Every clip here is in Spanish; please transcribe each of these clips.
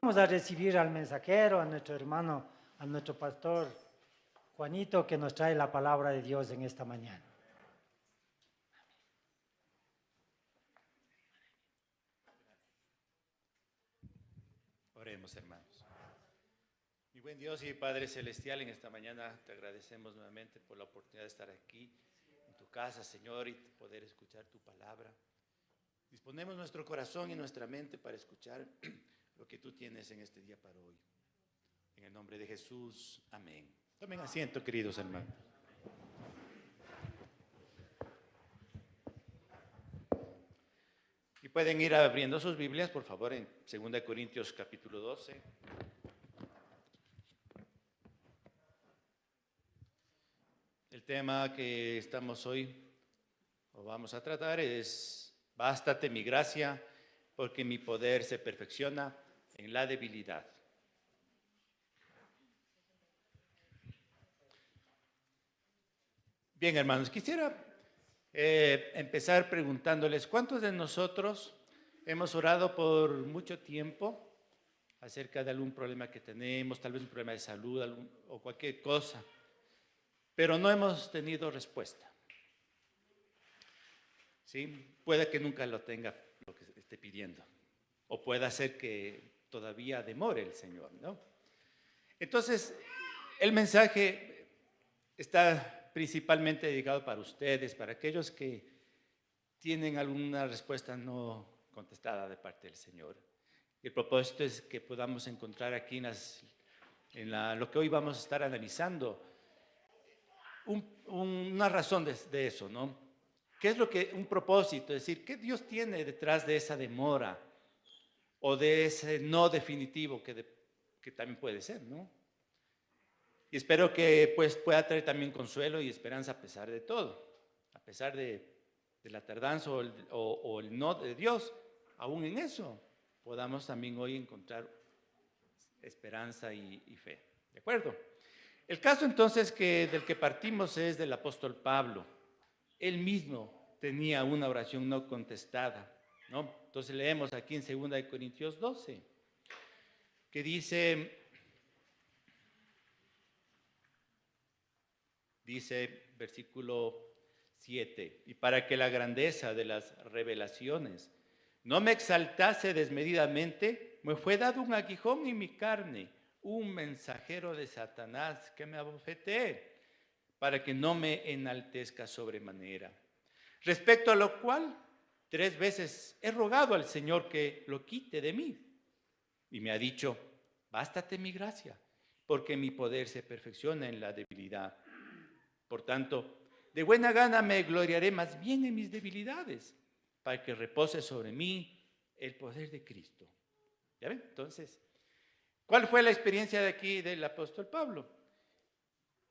Vamos a recibir al mensajero, a nuestro hermano, a nuestro pastor Juanito, que nos trae la palabra de Dios en esta mañana. Oremos, hermanos. Mi buen Dios y Padre Celestial, en esta mañana te agradecemos nuevamente por la oportunidad de estar aquí en tu casa, Señor, y poder escuchar tu palabra. Disponemos nuestro corazón y nuestra mente para escuchar lo que tú tienes en este día para hoy. En el nombre de Jesús, amén. Tomen asiento, queridos hermanos. Y pueden ir abriendo sus Biblias, por favor, en 2 Corintios capítulo 12. El tema que estamos hoy, o vamos a tratar, es: bástate mi gracia, porque mi poder se perfecciona en la debilidad. Bien, hermanos, quisiera empezar preguntándoles, ¿cuántos de nosotros hemos orado por mucho tiempo acerca de algún problema que tenemos, tal vez un problema de salud o cualquier cosa, pero no hemos tenido respuesta? ¿Sí? Puede que nunca lo tenga lo que esté pidiendo, o pueda ser que todavía demore el Señor, ¿no? Entonces, el mensaje está principalmente dedicado para ustedes, para aquellos que tienen alguna respuesta no contestada de parte del Señor. Y el propósito es que podamos encontrar aquí lo que hoy vamos a estar analizando, una razón de eso, ¿no? ¿Qué es un propósito? Es decir, ¿qué Dios tiene detrás de esa demora o de ese no definitivo que también puede ser, ¿no? Y espero que pues pueda traer también consuelo y esperanza a pesar de todo, a pesar de la tardanza o el no de Dios. Aún en eso podamos también hoy encontrar esperanza y fe. ¿De acuerdo? El caso entonces del que partimos es del apóstol Pablo. Él mismo tenía una oración no contestada, ¿no? Entonces leemos aquí en 2 Corintios 12, que dice, versículo 7, y para que la grandeza de las revelaciones no me exaltase desmedidamente, me fue dado un aguijón en mi carne, un mensajero de Satanás que me abofeté, para que no me enaltezca sobremanera. Respecto a lo cual, 3 veces he rogado al Señor que lo quite de mí. Y me ha dicho, bástate mi gracia, porque mi poder se perfecciona en la debilidad. Por tanto, de buena gana me gloriaré más bien en mis debilidades, para que repose sobre mí el poder de Cristo. ¿Ya ven? Entonces, ¿cuál fue la experiencia de aquí del apóstol Pablo?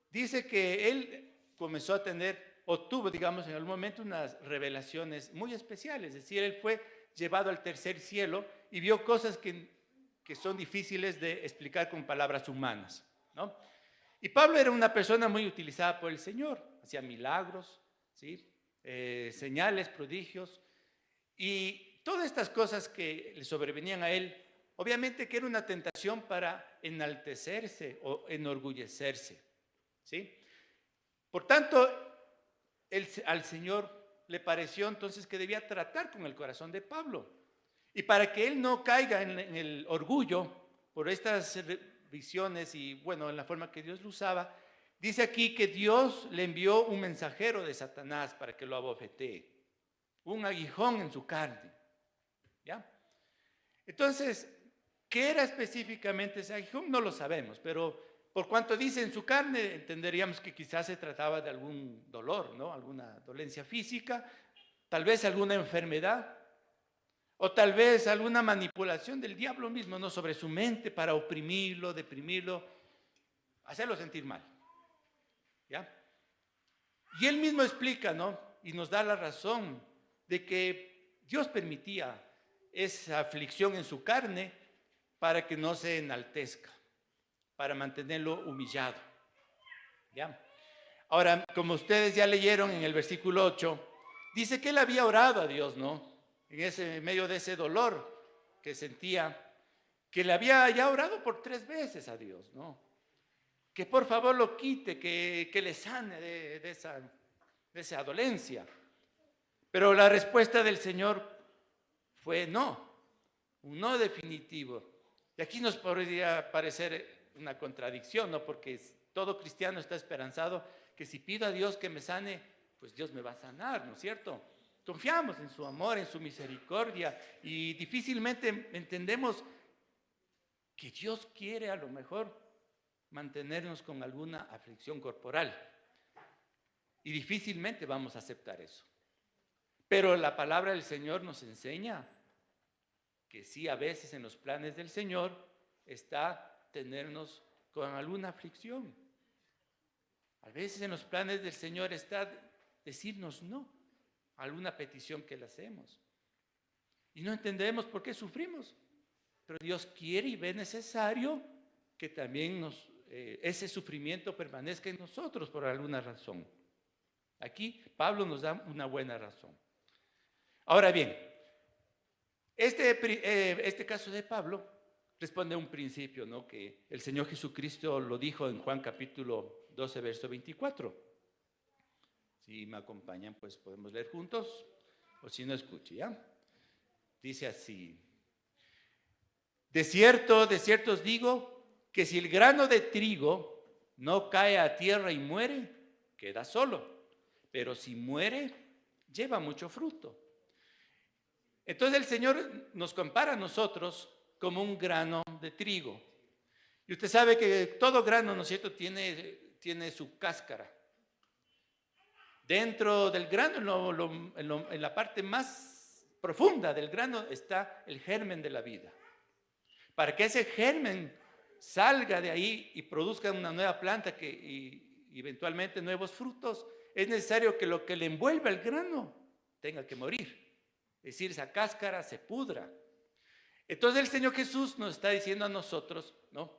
Dice que él comenzó a tener, o tuvo, digamos, en algún momento unas revelaciones muy especiales. Es decir, él fue llevado al tercer cielo y vio cosas que son difíciles de explicar con palabras humanas, ¿no? Y Pablo era una persona muy utilizada por el Señor, hacía milagros, ¿sí? Señales, prodigios, y todas estas cosas que le sobrevenían a él, obviamente que era una tentación para enaltecerse o enorgullecerse, ¿sí? Por tanto, al Señor le pareció entonces que debía tratar con el corazón de Pablo, y para que él no caiga en el orgullo por estas visiones y bueno, en la forma que Dios lo usaba, dice aquí que Dios le envió un mensajero de Satanás para que lo abofetee, un aguijón en su carne, ¿ya? Entonces, ¿qué era específicamente ese aguijón? No lo sabemos, pero por cuanto dice en su carne, entenderíamos que quizás se trataba de algún dolor, ¿no? Alguna dolencia física, tal vez alguna enfermedad, o tal vez alguna manipulación del diablo mismo, ¿no? Sobre su mente para oprimirlo, deprimirlo, hacerlo sentir mal, ¿ya? Y él mismo explica, ¿no? Y nos da la razón de que Dios permitía esa aflicción en su carne para que no se enaltezca, para mantenerlo humillado, ¿ya? Ahora, como ustedes ya leyeron en el versículo 8, dice que él había orado a Dios, ¿no? En medio de ese dolor que sentía, que le había ya orado por 3 veces a Dios, ¿no? Que por favor lo quite, que le sane de esa dolencia. Pero la respuesta del Señor fue no, un no definitivo. Y aquí nos podría parecer una contradicción, ¿no? Porque todo cristiano está esperanzado que si pido a Dios que me sane, pues Dios me va a sanar, ¿no es cierto? Confiamos en su amor, en su misericordia, y difícilmente entendemos que Dios quiere a lo mejor mantenernos con alguna aflicción corporal. Y difícilmente vamos a aceptar eso. Pero la palabra del Señor nos enseña que sí, a veces en los planes del Señor está tenernos con alguna aflicción. A veces en los planes del Señor está decirnos no a alguna petición que le hacemos. Y no entendemos por qué sufrimos. Pero Dios quiere y ve necesario que también ese sufrimiento permanezca en nosotros por alguna razón. Aquí Pablo nos da una buena razón. Ahora bien, este caso de Pablo responde a un principio, ¿no? Que el Señor Jesucristo lo dijo en Juan capítulo 12, verso 24. Si me acompañan, pues podemos leer juntos, o si no, escuche, ¿ya? Dice así: de cierto os digo, que si el grano de trigo no cae a tierra y muere, queda solo. Pero si muere, lleva mucho fruto. Entonces el Señor nos compara a nosotros como un grano de trigo. Y usted sabe que todo grano, ¿no es cierto?, tiene su cáscara. Dentro del grano, en la parte más profunda del grano, está el germen de la vida. Para que ese germen salga de ahí y produzca una nueva planta y eventualmente nuevos frutos, es necesario que lo que le envuelve al grano tenga que morir. Es decir, esa cáscara se pudra. Entonces el Señor Jesús nos está diciendo a nosotros, ¿no?,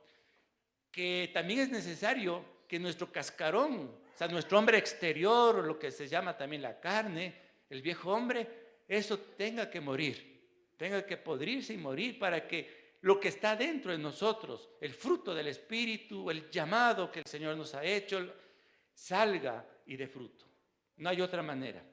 que también es necesario que nuestro cascarón, o sea, nuestro hombre exterior, o lo que se llama también la carne, el viejo hombre, eso tenga que morir, tenga que podrirse y morir para que lo que está dentro de nosotros, el fruto del Espíritu, el llamado que el Señor nos ha hecho, salga y dé fruto. No hay otra manera.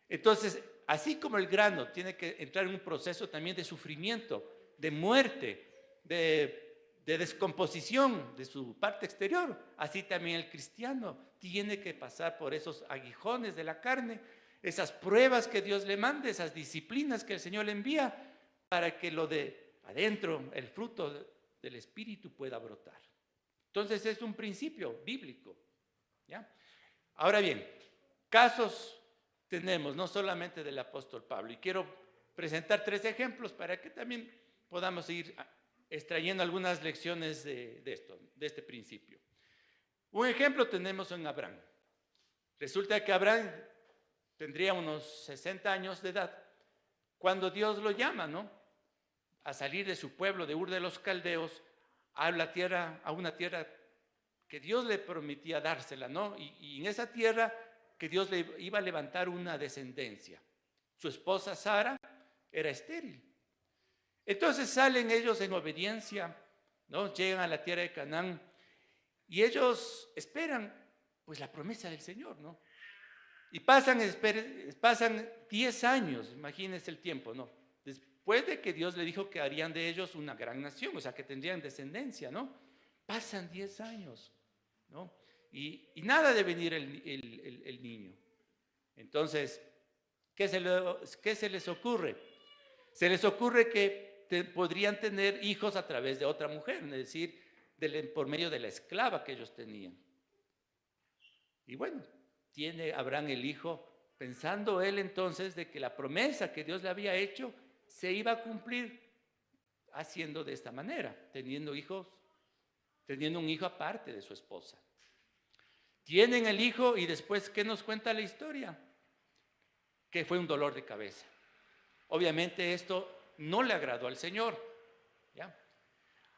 Entonces, así como el grano tiene que entrar en un proceso también de sufrimiento, de muerte, de descomposición de su parte exterior, así también el cristiano tiene que pasar por esos aguijones de la carne, esas pruebas que Dios le manda, esas disciplinas que el Señor le envía, para que lo de adentro, el fruto del Espíritu, pueda brotar. Entonces es un principio bíblico, ¿ya? Ahora bien, casos tenemos, no solamente del apóstol Pablo, y quiero presentar 3 ejemplos para que también podamos ir extrayendo algunas lecciones de este principio. Un ejemplo tenemos en Abraham. Resulta que Abraham tendría unos 60 años de edad cuando Dios lo llama, ¿no?, a salir de su pueblo de Ur de los Caldeos a una tierra que Dios le prometía dársela, ¿no? Y en esa tierra que Dios le iba a levantar una descendencia. Su esposa Sara era estéril. Entonces salen ellos en obediencia, ¿no? Llegan a la tierra de Canaán y ellos esperan, pues, la promesa del Señor, ¿no? Y pasan 10 años, imagínense el tiempo, ¿no? Después de que Dios le dijo que harían de ellos una gran nación, o sea, que tendrían descendencia, ¿no? Pasan 10 años, ¿no? Y nada de venir el niño. Entonces, ¿qué se les ocurre? Se les ocurre que podrían tener hijos a través de otra mujer, es decir, por medio de la esclava que ellos tenían. Y bueno, tiene Abraham el hijo, pensando él entonces de que la promesa que Dios le había hecho se iba a cumplir haciendo de esta manera, teniendo un hijo aparte de su esposa. Tienen el hijo y después, ¿qué nos cuenta la historia? Que fue un dolor de cabeza. Obviamente esto no le agradó al Señor, ¿ya?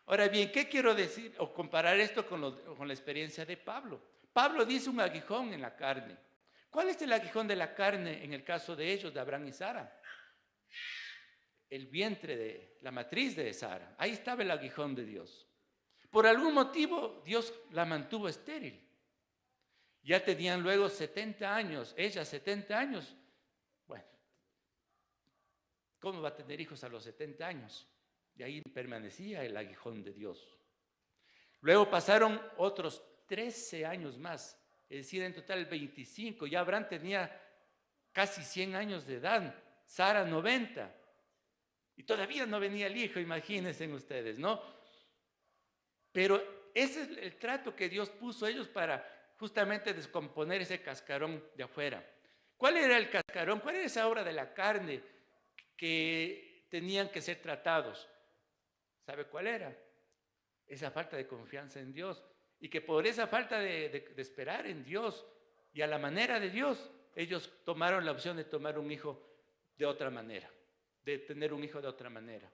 Ahora bien, ¿qué quiero decir o comparar esto con la experiencia de Pablo? Pablo dice un aguijón en la carne. ¿Cuál es el aguijón de la carne en el caso de ellos, de Abraham y Sara? el vientre de la matriz de Sara. Ahí estaba el aguijón de Dios. Por algún motivo, Dios la mantuvo estéril. Ya tenían luego 70 años, ella 70 años. Bueno, ¿cómo va a tener hijos a los 70 años? Y ahí permanecía el aguijón de Dios. Luego pasaron otros 13 años más, es decir, en total 25. Ya Abraham tenía casi 100 años de edad, Sara 90. Y todavía no venía el hijo, imagínense ustedes, ¿no? Pero ese es el trato que Dios puso a ellos para justamente descomponer ese cascarón de afuera. ¿Cuál era el cascarón? ¿Cuál era esa obra de la carne que tenían que ser tratados? ¿Sabe cuál era? Esa falta de confianza en Dios. Y que por esa falta de esperar en Dios y a la manera de Dios, ellos tomaron la opción de tomar un hijo de otra manera, de tener un hijo de otra manera.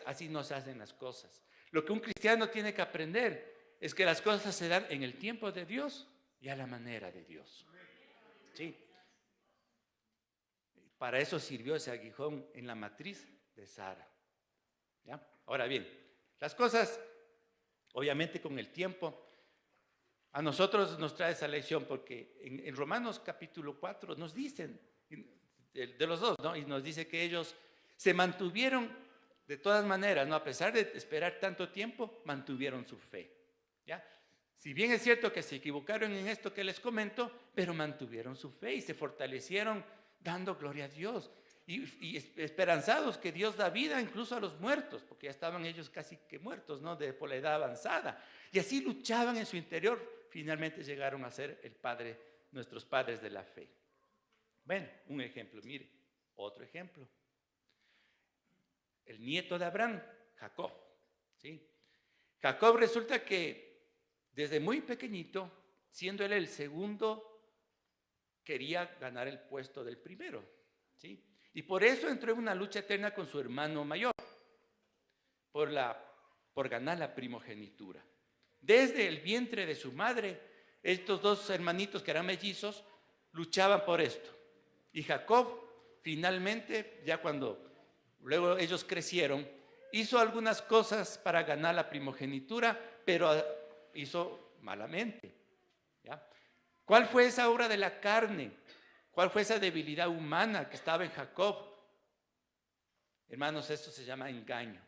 Así no se hacen las cosas. Lo que un cristiano tiene que aprender es que las cosas se dan en el tiempo de Dios y a la manera de Dios. Sí. Para eso sirvió ese aguijón en la matriz de Sara. ¿Ya? Ahora bien, las cosas, obviamente con el tiempo, a nosotros nos trae esa lección porque en Romanos capítulo 4 nos dicen, de los dos, ¿no? Y nos dice que ellos se mantuvieron de todas maneras, ¿no? A pesar de esperar tanto tiempo, mantuvieron su fe. ¿Ya? Si bien es cierto que se equivocaron en esto que les comento, pero mantuvieron su fe y se fortalecieron dando gloria a Dios y esperanzados que Dios da vida incluso a los muertos, porque ya estaban ellos casi que muertos, ¿no? Por la edad avanzada. Y así luchaban en su interior, finalmente llegaron a ser nuestros padres de la fe. Bueno, un ejemplo, mire, otro ejemplo. El nieto de Abraham, Jacob, ¿sí? Jacob resulta que desde muy pequeñito, siendo él el segundo, quería ganar el puesto del primero, ¿sí? Y por eso entró en una lucha eterna con su hermano mayor, por ganar la primogenitura. Desde el vientre de su madre, estos dos hermanitos que eran mellizos, luchaban por esto. Y Jacob, finalmente, ya cuando luego ellos crecieron, hizo algunas cosas para ganar la primogenitura, pero hizo malamente. ¿Ya? ¿Cuál fue esa obra de la carne? ¿Cuál fue esa debilidad humana que estaba en Jacob? Hermanos, esto se llama engaño.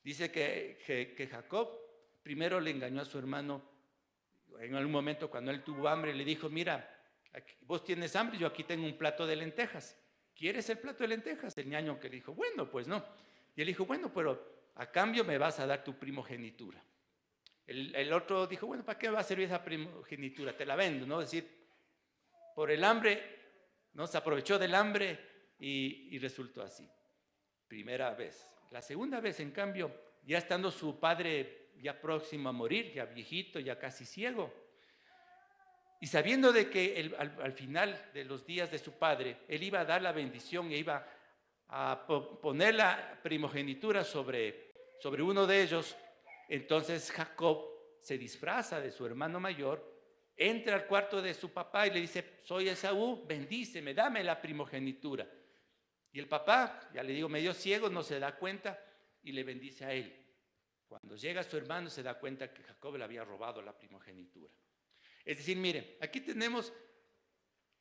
Dice que Jacob primero le engañó a su hermano. En algún momento cuando él tuvo hambre le dijo, mira, vos tienes hambre, yo aquí tengo un plato de lentejas. ¿Quieres el plato de lentejas? El ñaño que dijo, bueno, pues no. Y él dijo, bueno, pero a cambio me vas a dar tu primogenitura. El otro dijo, bueno, ¿para qué va a servir esa primogenitura? Te la vendo, ¿no? Es decir, por el hambre, ¿no? Se aprovechó del hambre y resultó así. Primera vez. La segunda vez, en cambio, ya estando su padre ya próximo a morir, ya viejito, ya casi ciego, y sabiendo de que al final de los días de su padre, él iba a dar la bendición e iba a poner la primogenitura sobre uno de ellos, entonces Jacob se disfraza de su hermano mayor, entra al cuarto de su papá y le dice, soy Esaú, bendíceme, dame la primogenitura. Y el papá, ya le digo, medio ciego, no se da cuenta y le bendice a él. Cuando llega su hermano se da cuenta que Jacob le había robado la primogenitura. Es decir, mire, aquí tenemos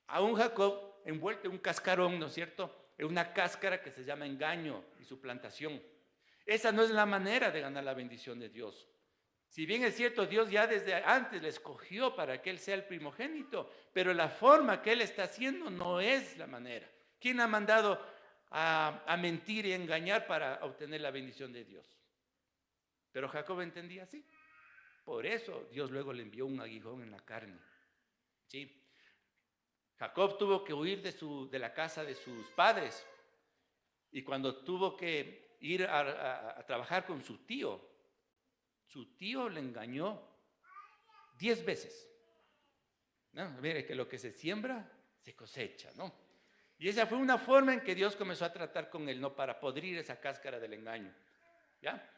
a un Jacob envuelto en un cascarón, ¿no es cierto? En una cáscara que se llama engaño y suplantación. Esa no es la manera de ganar la bendición de Dios. Si bien es cierto, Dios ya desde antes le escogió para que él sea el primogénito, pero la forma que él está haciendo no es la manera. ¿Quién ha mandado a mentir y engañar para obtener la bendición de Dios? Pero Jacob entendía así. Por eso Dios luego le envió un aguijón en la carne. ¿Sí? Jacob tuvo que huir de la casa de sus padres. Y cuando tuvo que ir a trabajar con su tío le engañó 10 veces. ¿No? Mire que lo que se siembra, se cosecha, ¿no? Y esa fue una forma en que Dios comenzó a tratar con él, ¿no? Para podrir esa cáscara del engaño. ¿Ya?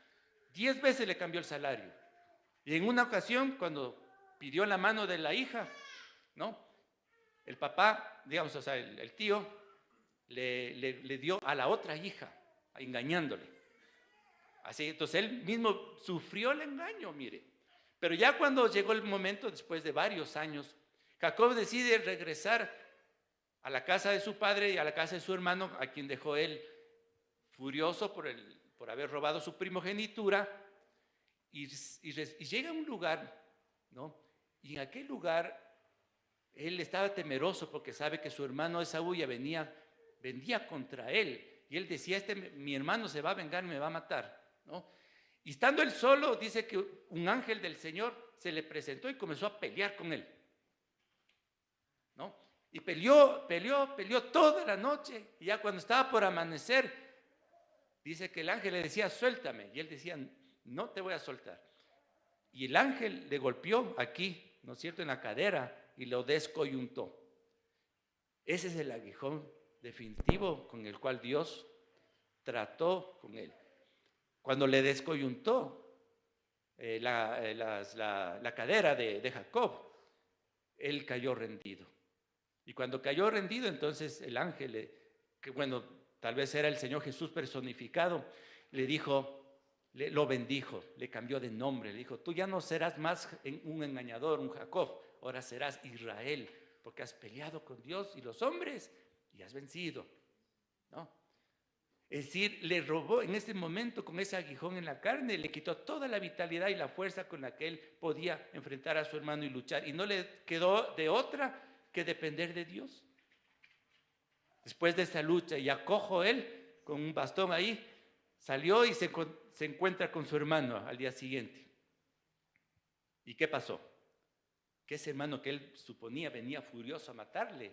10 veces le cambió el salario. Y en una ocasión, cuando pidió la mano de la hija, ¿no? El papá, digamos, o sea, el tío, le dio a la otra hija. engañándole. Así, entonces él mismo sufrió el engaño, mire. Pero ya cuando llegó el momento, después de varios años, Jacob decide regresar a la casa de su padre y a la casa de su hermano, a quien dejó él furioso por haber robado su primogenitura, y llega a un lugar, ¿no? Y en aquel lugar él estaba temeroso porque sabe que su hermano Esaú ya vendía contra él. Y él decía, mi hermano se va a vengar, me va a matar, ¿no? Y estando él solo, dice que un ángel del Señor se le presentó y comenzó a pelear con él, ¿no? Y peleó toda la noche. Y ya cuando estaba por amanecer, dice que el ángel le decía, suéltame. Y él decía, no te voy a soltar. Y el ángel le golpeó aquí, ¿no es cierto?, en la cadera y lo descoyuntó. Ese es el aguijón definitivo con el cual Dios trató con él. Cuando le descoyuntó la cadera de Jacob, él cayó rendido. Y cuando cayó rendido, entonces el ángel, que bueno, tal vez era el Señor Jesús personificado, le dijo, lo bendijo, le cambió de nombre, le dijo, tú ya no serás más un engañador, un Jacob, ahora serás Israel, porque has peleado con Dios y los hombres y has vencido, ¿no? Es decir, le robó en ese momento con ese aguijón en la carne, le quitó toda la vitalidad y la fuerza con la que él podía enfrentar a su hermano y luchar, y no le quedó de otra que depender de Dios. Después de esa lucha, y acojo él con un bastón ahí, salió y se encuentra con su hermano al día siguiente. ¿Y qué pasó? Que ese hermano que él suponía venía furioso a matarle,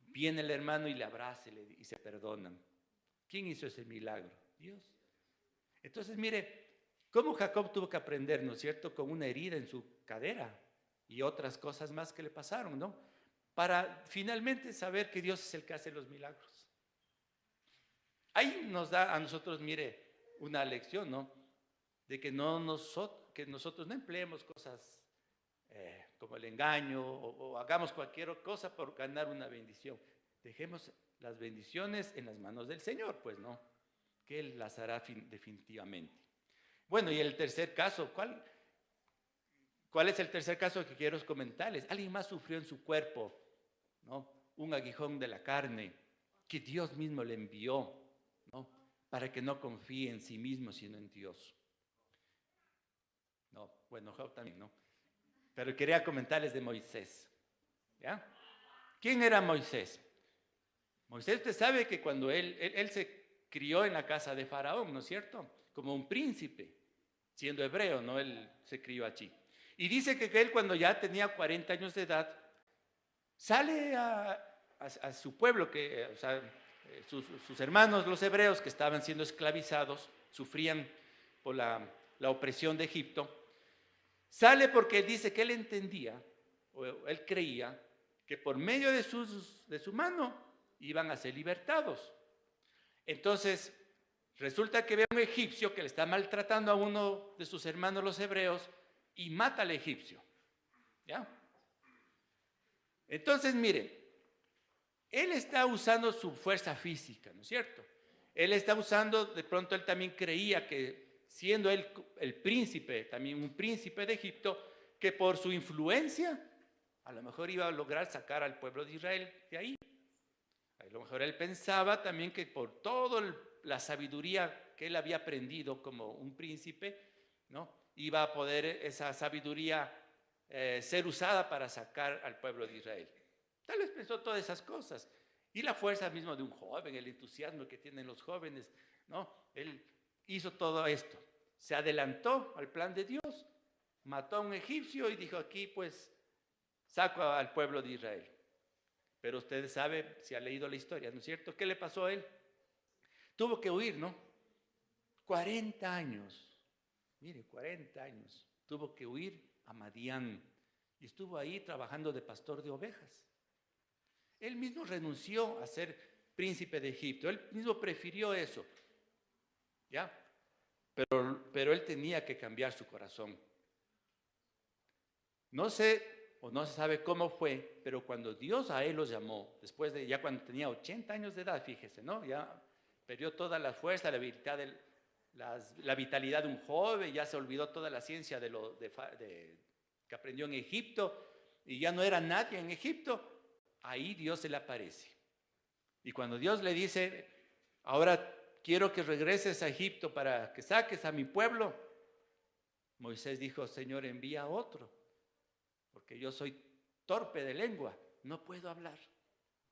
viene el hermano y le abraza y se perdonan. ¿Quién hizo ese milagro? Dios. Entonces, mire, cómo Jacob tuvo que aprender, ¿no es cierto?, con una herida en su cadera y otras cosas más que le pasaron, ¿no?, para finalmente saber que Dios es el que hace los milagros. Ahí nos da a nosotros, mire, una lección, ¿no?, de que nosotros no empleemos cosas como el engaño o hagamos cualquier cosa por ganar una bendición. Dejemos las bendiciones en las manos del Señor, pues, ¿no?, que Él las hará definitivamente. Bueno, y el tercer caso, ¿cuál es el tercer caso que quiero comentarles? Alguien más sufrió en su cuerpo, ¿no?, un aguijón de la carne que Dios mismo le envió, ¿no?, para que no confíe en sí mismo, sino en Dios. No, bueno, Job también, ¿no? Pero quería comentarles de Moisés, ¿ya? ¿Quién era Moisés? Moisés, usted sabe que cuando él se crió en la casa de Faraón, ¿no es cierto?, como un príncipe, siendo hebreo, ¿no?, él se crió allí. Y dice que él, cuando ya tenía 40 años de edad, sale a su pueblo, o sea, sus hermanos, los hebreos, que estaban siendo esclavizados, sufrían por la opresión de Egipto. Sale porque él dice que él entendía, o él creía, que por medio de su mano iban a ser libertados. Entonces, resulta que ve a un egipcio que le está maltratando a uno de sus hermanos los hebreos y mata al egipcio, ¿ya? Entonces, mire, él está usando su fuerza física, ¿no es cierto? Él está usando, de pronto él también creía que, siendo él el príncipe, también un príncipe de Egipto, que por su influencia a lo mejor iba a lograr sacar al pueblo de Israel de ahí. A lo mejor él pensaba también que por toda la sabiduría que él había aprendido como un príncipe, ¿no?, iba a poder esa sabiduría ser usada para sacar al pueblo de Israel. Tal vez pensó todas esas cosas. Y la fuerza misma de un joven, el entusiasmo que tienen los jóvenes, ¿no? Él hizo todo esto. Se adelantó al plan de Dios, mató a un egipcio y dijo, aquí pues saco al pueblo de Israel. Pero ustedes saben, si ha leído la historia, ¿no es cierto?, ¿qué le pasó a él? Tuvo que huir, ¿no? 40 años. Mire, 40 años. Tuvo que huir a Madián y estuvo ahí trabajando de pastor de ovejas. Él mismo renunció a ser príncipe de Egipto. Él mismo prefirió eso, ¿ya? Pero él tenía que cambiar su corazón. No sé, o no se sabe cómo fue, pero cuando Dios a él lo llamó, después de ya cuando tenía 80 años de edad, fíjese, ¿no?, ya perdió toda la fuerza, la vitalidad de un joven, ya se olvidó toda la ciencia que aprendió en Egipto y ya no era nadie en Egipto. Ahí Dios se le aparece. Y cuando Dios le dice, ahora quiero que regreses a Egipto para que saques a mi pueblo, Moisés dijo, Señor, envía a otro, porque yo soy torpe de lengua, no puedo hablar.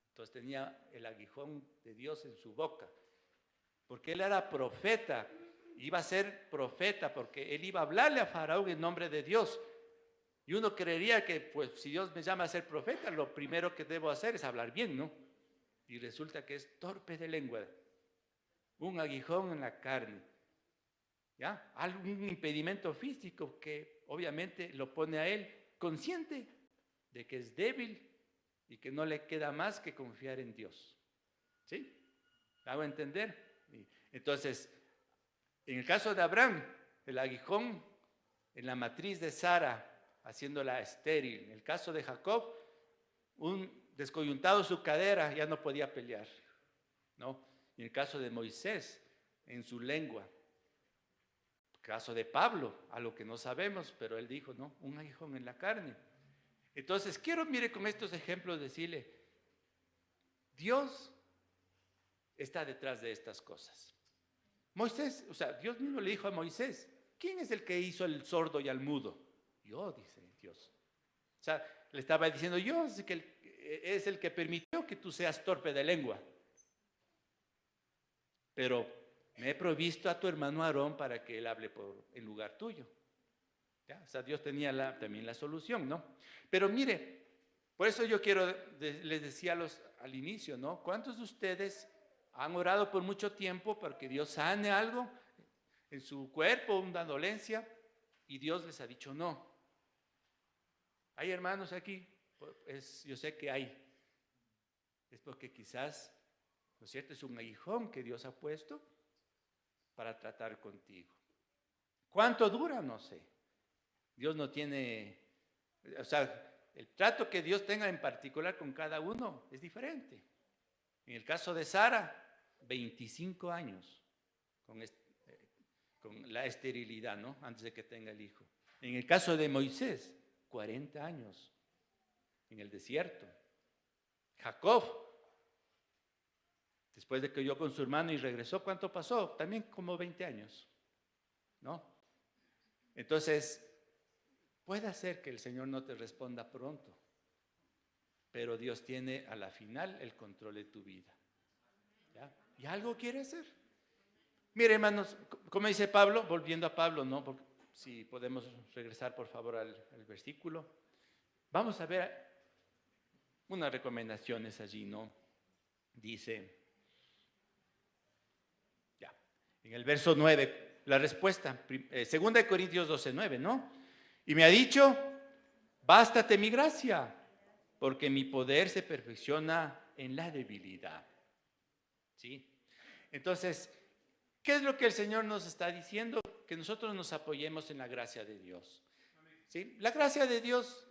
Entonces tenía el aguijón de Dios en su boca, porque él era profeta, iba a ser profeta, porque él iba a hablarle a Faraón en nombre de Dios. Y uno creería que, pues, si Dios me llama a ser profeta, lo primero que debo hacer es hablar bien, ¿no? Y resulta que es torpe de lengua, un aguijón en la carne, ¿ya? Algún impedimento físico que obviamente lo pone a él consciente de que es débil y que no le queda más que confiar en Dios. ¿Sí? ¿Me hago entender? Entonces, en el caso de Abraham, el aguijón en la matriz de Sara, haciéndola estéril. En el caso de Jacob, un descoyuntado su cadera, ya no podía pelear, ¿no? En el caso de Moisés, en su lengua. El caso de Pablo, algo que no sabemos, pero él dijo, ¿no? Un aguijón en la carne. Entonces, quiero, mire, con estos ejemplos decirle, Dios está detrás de estas cosas. Moisés, o sea, Dios mismo le dijo a Moisés, ¿quién es el que hizo el sordo y al mudo? Yo, dice Dios. O sea, le estaba diciendo, yo es el que permitió que tú seas torpe de lengua. Pero me he provisto a tu hermano Aarón para que él hable en lugar tuyo. ¿Ya? O sea, Dios tenía también la solución, ¿no? Pero mire, por eso yo les decía al inicio, ¿no? ¿Cuántos de ustedes han orado por mucho tiempo para que Dios sane algo en su cuerpo, una dolencia, y Dios les ha dicho no? ¿Hay hermanos aquí? Yo sé que hay. Es porque quizás, ¿no es cierto?, es un aguijón que Dios ha puesto para tratar contigo. ¿Cuánto dura? No sé. Dios no tiene, o sea, el trato que Dios tenga en particular con cada uno es diferente. En el caso de Sara, 25 años con la esterilidad, ¿no? Antes de que tenga el hijo. En el caso de Moisés, 40 años en el desierto. Jacob, después de que huyó con su hermano y regresó, ¿cuánto pasó? También como 20 años, ¿no? Entonces, puede ser que el Señor no te responda pronto, pero Dios tiene a la final el control de tu vida, ¿ya? Y algo quiere hacer. Mire, hermanos, como dice Pablo, volviendo a Pablo, ¿no? Porque, si podemos regresar, por favor, al versículo. Vamos a ver unas recomendaciones allí, ¿no? Dice, ya, en el verso 9, la respuesta, 2 Corintios 12:9, ¿no? Y me ha dicho, bástate mi gracia, porque mi poder se perfecciona en la debilidad. ¿Sí? Entonces, ¿qué es lo que el Señor nos está diciendo? Que nosotros nos apoyemos en la gracia de Dios. ¿Sí? La gracia de Dios,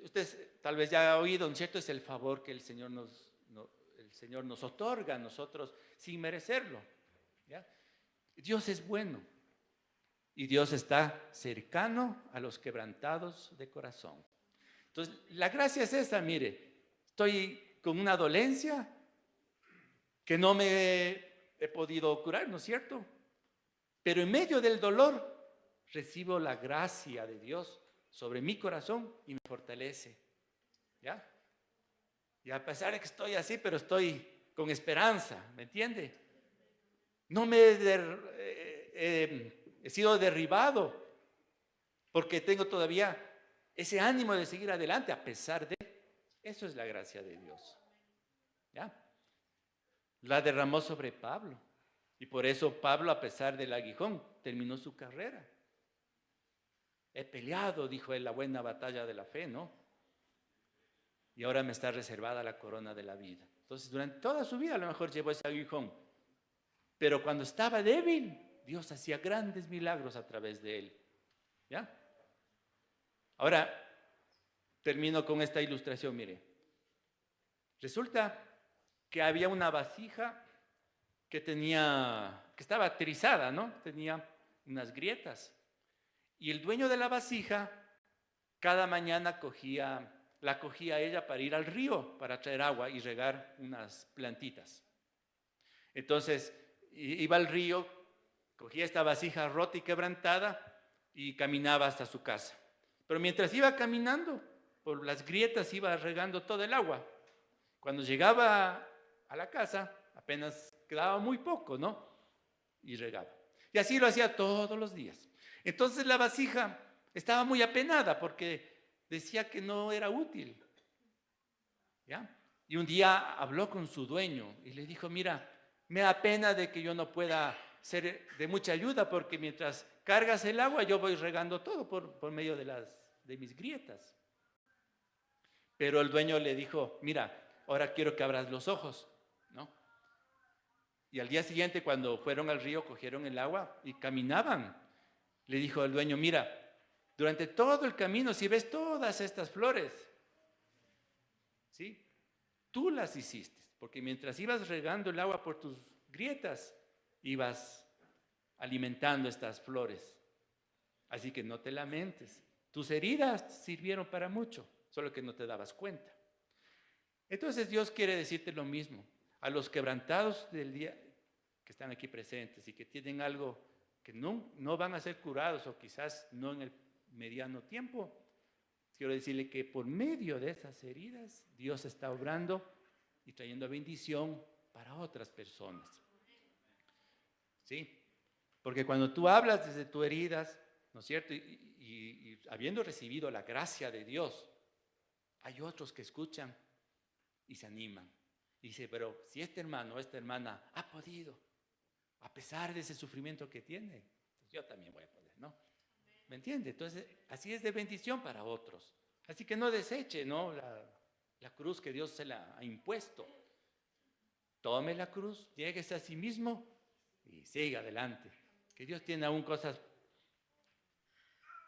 usted tal vez ya ha oído, ¿no es cierto? Es el favor que el Señor nos otorga a nosotros sin merecerlo, ¿ya? Dios es bueno y Dios está cercano a los quebrantados de corazón. Entonces, la gracia es esa, mire, estoy con una dolencia que no me he podido curar, ¿no es cierto? Pero en medio del dolor recibo la gracia de Dios sobre mi corazón y me fortalece, ¿ya? Y a pesar de que estoy así, pero estoy con esperanza, ¿me entiende? No he sido derribado porque tengo todavía ese ánimo de seguir adelante a pesar de. Eso es la gracia de Dios, ¿ya? La derramó sobre Pablo. Y por eso Pablo, a pesar del aguijón, terminó su carrera. He peleado, dijo él, la buena batalla de la fe, ¿no? Y ahora me está reservada la corona de la vida. Entonces, durante toda su vida a lo mejor llevó ese aguijón. Pero cuando estaba débil, Dios hacía grandes milagros a través de él, ¿ya? Ahora, termino con esta ilustración, mire. Resulta que había una vasija que estaba trizada, ¿no? Tenía unas grietas. Y el dueño de la vasija cada mañana la cogía ella para ir al río, para traer agua y regar unas plantitas. Entonces iba al río, cogía esta vasija rota y quebrantada y caminaba hasta su casa. Pero mientras iba caminando, por las grietas iba regando todo el agua. Cuando llegaba a la casa, apenas quedaba muy poco, ¿no? Y regaba. Y así lo hacía todos los días. Entonces la vasija estaba muy apenada porque decía que no era útil. ¿Ya? Y un día habló con su dueño y le dijo, mira, me da pena de que yo no pueda ser de mucha ayuda porque mientras cargas el agua yo voy regando todo por medio de mis grietas. Pero el dueño le dijo, mira, ahora quiero que abras los ojos, ¿no? Y al día siguiente, cuando fueron al río, cogieron el agua y caminaban. Le dijo el dueño, mira, durante todo el camino, si ves todas estas flores, ¿sí? Tú las hiciste, porque mientras ibas regando el agua por tus grietas, ibas alimentando estas flores. Así que no te lamentes. Tus heridas sirvieron para mucho, solo que no te dabas cuenta. Entonces Dios quiere decirte lo mismo. A los quebrantados del día que están aquí presentes y que tienen algo que no van a ser curados o quizás no en el mediano tiempo, quiero decirle que por medio de esas heridas Dios está obrando y trayendo bendición para otras personas. ¿Sí? Porque cuando tú hablas desde tus heridas, ¿no es cierto? Y habiendo recibido la gracia de Dios, hay otros que escuchan y se animan. Y dice, pero si este hermano o esta hermana ha podido, a pesar de ese sufrimiento que tiene, pues yo también voy a poder, ¿no? ¿Me entiende? Entonces, así es de bendición para otros. Así que no deseche, ¿no? La cruz que Dios se la ha impuesto. Tome la cruz, lléguese a sí mismo y siga adelante. Que Dios tiene aún cosas,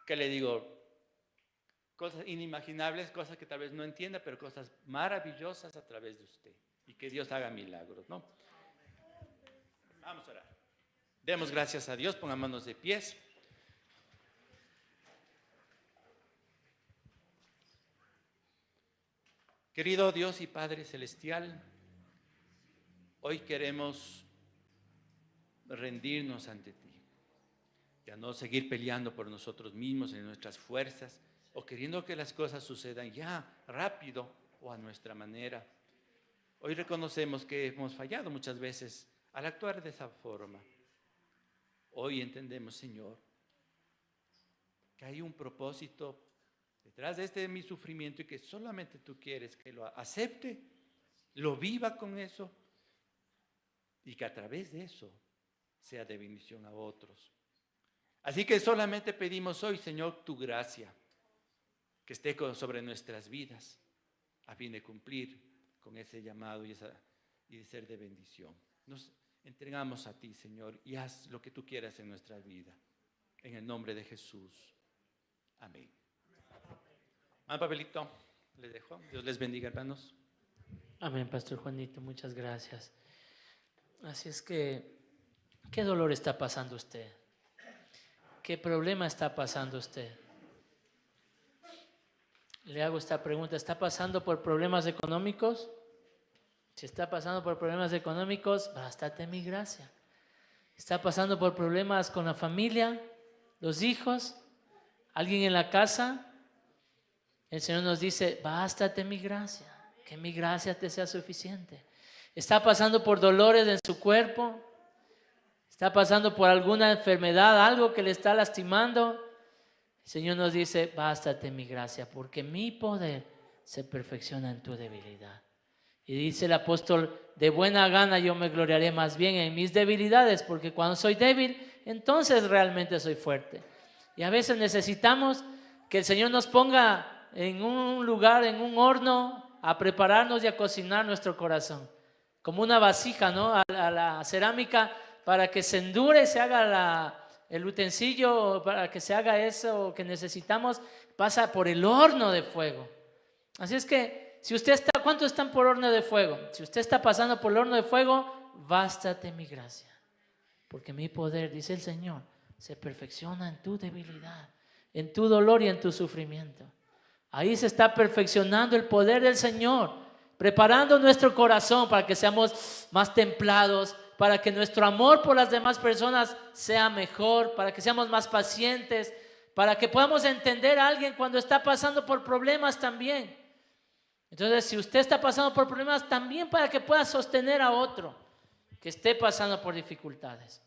que le digo, cosas inimaginables, cosas que tal vez no entienda, pero cosas maravillosas a través de usted. Y que Dios haga milagros, ¿no? Vamos a orar. Demos gracias a Dios, pongámonos de pies. Querido Dios y Padre Celestial, hoy queremos rendirnos ante ti. Ya no seguir peleando por nosotros mismos en nuestras fuerzas o queriendo que las cosas sucedan ya rápido o a nuestra manera. Hoy reconocemos que hemos fallado muchas veces al actuar de esa forma. Hoy entendemos, Señor, que hay un propósito detrás de mi sufrimiento y que solamente tú quieres que lo acepte, lo viva con eso y que a través de eso sea de bendición a otros. Así que solamente pedimos hoy, Señor, tu gracia, que esté sobre nuestras vidas a fin de cumplir con ese llamado y de ser de bendición. Nos entregamos a ti, Señor, y haz lo que tú quieras en nuestra vida. En el nombre de Jesús. Amén. Papelito, les dejo. Dios les bendiga, hermanos. Amén, Pastor Juanito, muchas gracias. Así es que, ¿qué dolor está pasando usted? ¿Qué problema está pasando usted? Le hago esta pregunta, ¿está pasando por problemas económicos? Si está pasando por problemas económicos, bástate mi gracia. ¿Está pasando por problemas con la familia, los hijos, alguien en la casa? El Señor nos dice, bástate mi gracia, que mi gracia te sea suficiente. ¿Está pasando por dolores en su cuerpo? ¿Está pasando por alguna enfermedad, algo que le está lastimando? El Señor nos dice, bástate mi gracia, porque mi poder se perfecciona en tu debilidad. Y dice el apóstol, de buena gana yo me gloriaré más bien en mis debilidades, porque cuando soy débil, entonces realmente soy fuerte. Y a veces necesitamos que el Señor nos ponga en un lugar, en un horno, a prepararnos y a cocinar nuestro corazón. Como una vasija, ¿no? A la cerámica, para que se endure, se haga el utensilio, para que se haga eso que necesitamos, pasa por el horno de fuego. Así es que, si usted está, ¿cuántos están por horno de fuego? Si usted está pasando por el horno de fuego, bástate mi gracia. Porque mi poder, dice el Señor, se perfecciona en tu debilidad, en tu dolor y en tu sufrimiento. Ahí se está perfeccionando el poder del Señor, preparando nuestro corazón para que seamos más templados, para que nuestro amor por las demás personas sea mejor, para que seamos más pacientes, para que podamos entender a alguien cuando está pasando por problemas también. Entonces, si usted está pasando por problemas, también para que pueda sostener a otro que esté pasando por dificultades.